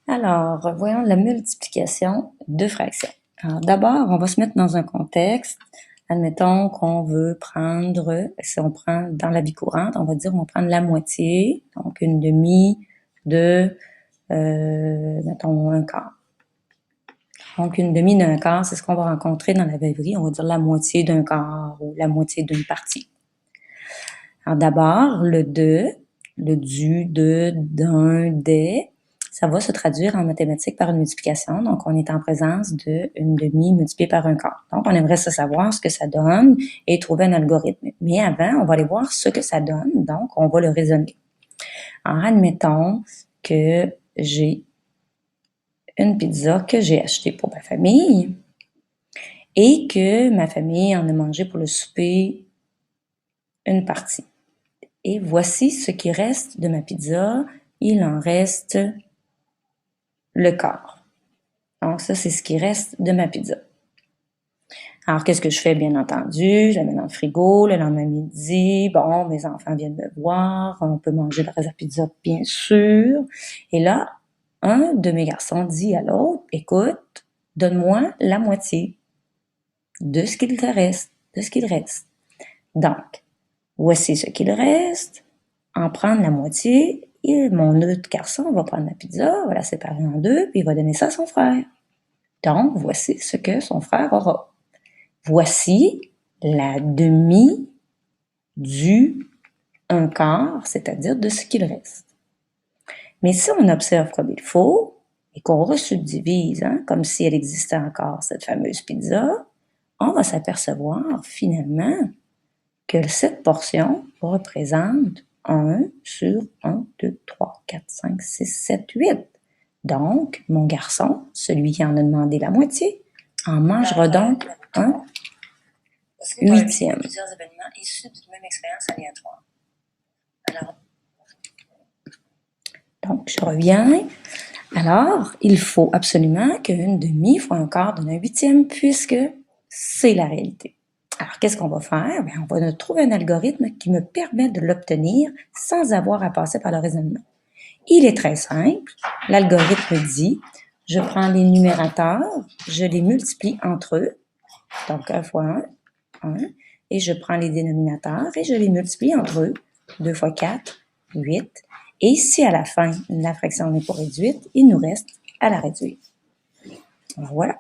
Alors, voyons la multiplication de fractions. Alors, d'abord, on va se mettre dans un contexte. Admettons qu'on veut prendre, si on prend dans la vie courante, on va dire on va prendre la moitié, donc une demi de, mettons, un quart. Donc, une demi d'un quart, c'est ce qu'on va rencontrer dans la vraie vie. On va dire la moitié d'un quart ou la moitié d'une partie. Alors, d'abord, le de, le du, de, d'un, des, ça va se traduire en mathématiques par une multiplication. Donc, on est en présence d'une demi multipliée par un quart. Donc, on aimerait savoir ce que ça donne et trouver un algorithme. Mais avant, on va aller voir ce que ça donne. Donc, on va le raisonner. Alors, admettons que j'ai une pizza que j'ai achetée pour ma famille et que ma famille en a mangé pour le souper une partie. Et voici ce qui reste de ma pizza. Il en reste le quart. Donc, ça, c'est ce qui reste de ma pizza. Alors, qu'est-ce que je fais, bien entendu? Je la mets dans le frigo, le lendemain midi. Bon, mes enfants viennent me voir. On peut manger le reste de la pizza, bien sûr. Et là, un de mes garçons dit à l'autre, écoute, donne-moi la moitié de ce qu'il te reste, de ce qu'il reste. Donc, voici ce qu'il reste. En prendre la moitié, et mon autre garçon va prendre la pizza, va la séparer en deux, puis il va donner ça à son frère. Donc, voici ce que son frère aura. Voici la demi du un quart, c'est-à-dire de ce qu'il reste. Mais si on observe comme il faut, et qu'on resubdivise, comme si elle existait encore, cette fameuse pizza, on va s'apercevoir finalement que cette portion représente 1 sur 1, 2, 3, 4, 5, 6, 7, 8. Donc, mon garçon, celui qui en a demandé la moitié, en mangera donc un huitième. Plusieurs événements issus d'une même expérience aléatoire. Alors, donc, je reviens. Alors, il faut absolument qu'une demi fois un quart donne un huitième, puisque c'est la réalité. Alors, qu'est-ce qu'on va faire? Bien, on va trouver un algorithme qui me permet de l'obtenir sans avoir à passer par le raisonnement. Il est très simple. L'algorithme dit, je prends les numérateurs, je les multiplie entre eux, donc 1 fois 1, 1, et je prends les dénominateurs et je les multiplie entre eux, 2 fois 4, 8, et si à la fin, la fraction n'est pas réduite, il nous reste à la réduire. Alors, voilà.